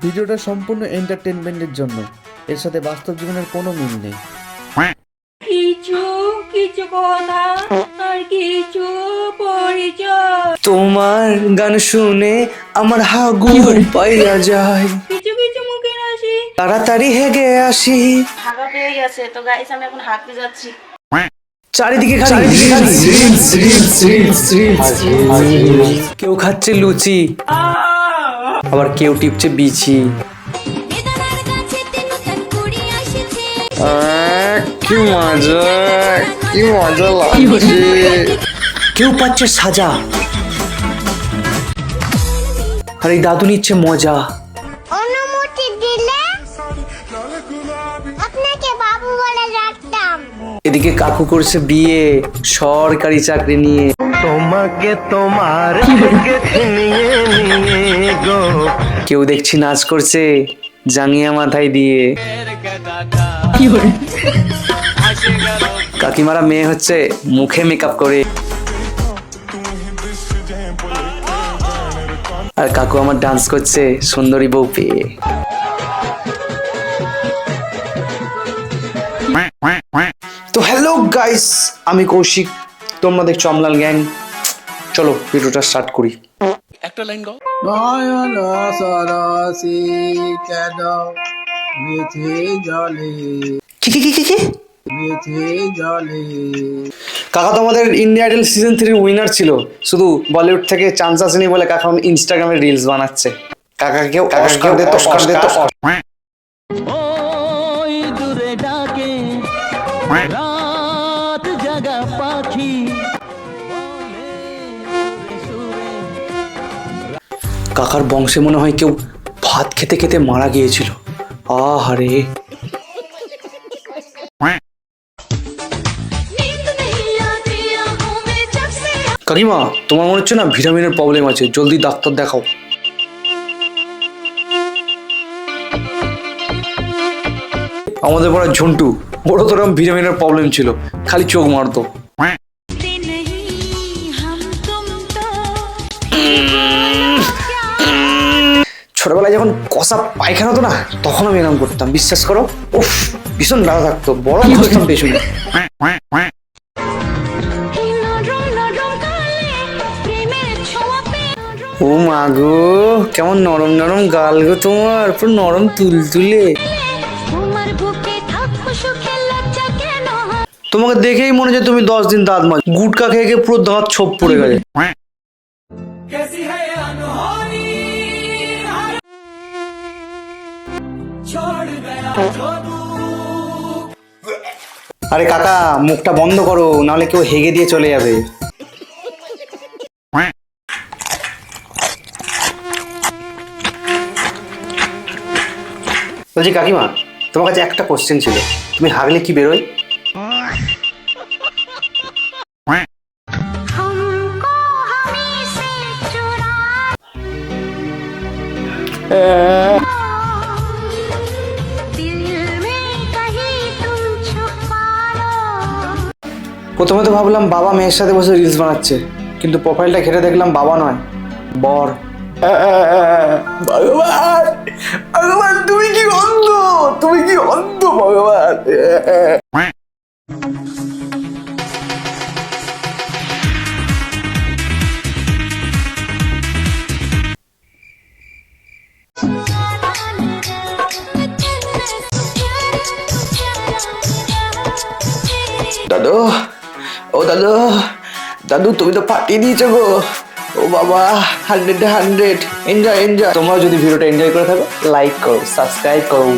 ভিডিওটা সম্পূর্ণ এন্টারটেনমেন্টের জন্য, এর সাথে বাস্তব জীবনের কোনো মিল নেই। কিছু কিছু কথা আর কিছু পরিচয়, তোমার গান শুনে আমার হাগুর পাইয়া যায়, কিছু কিছু মুখের হাসি। তাড়াতাড়ি হেগে আসি। হাগা পেয়ে গেছে তো গাইস, আমি এখন হাঁটতে যাচ্ছি। চারিদিকে খালি কেউ খাচ্ছে লুচি, আবার কেউ টিপছে বিচি। কি মজা, কি মজা লাগছে। কেউ পাচ্ছে সাজা, আর এই দাদু নিচ্ছে মজা। অনুমতি দিলে আপনাকে বাবু বলে ডাকতাম। এদিকে কাকু করছে বিয়ে সরকারি চাকরি নিয়ে। তোমাকে তোমার নিয়ে গো, কেউ দেখছি নাচ করছে জাঙ্গিয়া মাথায় দিয়ে। কাকিমারা মেয়ে হচ্ছে মুখে মেকআপ করে, আর কাকু আমার ডান্স করছে সুন্দরী বউ পেয়ে। তো হ্যালো গাইস, আমি কৌশিক, তোমরা দেখছো অমলাল গ্যাং। চলো ভিডিওটা স্টার্ট করি। নয়ন সরসি কেন মিঠে জলে কি মিঠে জলে। কাকা তো আমাদের ইন্ডিয়া আইডল সিজন 3 উইনার ছিল, শুধু বলিউড থেকে চান্স আসেনি বলে কাকা এখন ইনস্টাগ্রামে রিলস বানাচ্ছে। কাকাকেও অস্কার দে তো, অস্কার দে তো। ওই দূরে ডাকে রাত জাগা পাখি। কাকার বংশে মনে হয় কেউ ভাত খেতে খেতে মারা গিয়েছিল। আহারে। কাকিমা, তোমার মনে হচ্ছে না ভিটামিনের প্রবলেম আছে, জলদি ডাক্তার দেখাও। আমাদের পড়া ঝন্টু, বড় তোরম ভিটামিনের প্রবলেম ছিল, খালি চোখ মারতো। ছোটবেলায় যখন কষা পায়খানা হতো না, তখন আমি এরকম করতাম, বিশ্বাস করো। উফ, ভীষণ ব্যথা থাকতো, বড় করতাম পেছনে। ও মা গো, কেমন নরম নরম গাল গো তোমার, পুরো নরম তুলতুলে। তোমাকে দেখেই মনে হচ্ছে তুমি 10 দিন দাঁত মাছ, গুটকা খেয়ে খেয়ে পুরো দাঁত ছোপ পড়ে গেছে। আরে কাকা, মুখটা বন্ধ করো, নাহলে কেউ হেগে দিয়ে চলে যাবে। বলছি কাকিমা, তোমার কাছে একটা কোশ্চেন ছিল, তুমি হাগলে কি বেরোয়? প্রথমে তো ভাবলাম বাবা মেয়ের সাথে বসে রিলস বানাচ্ছে, কিন্তু প্রোফাইলটা ঘেটে দেখলাম বাবা নয়, বর। ভগবান, ভগবান, তুমি কি অন্ধ, তুমি কি অন্ধ ভগবান। দাদু, ও দাদু, দাদু তুমি তো ফাটিয়ে দিয়েছো গো। ও বাবা, 100 এন্জয় এনজয়। তোমরা যদি ভিডিওটা এনজয় করে থাকো, লাইক করো, সাবস্ক্রাইব করো।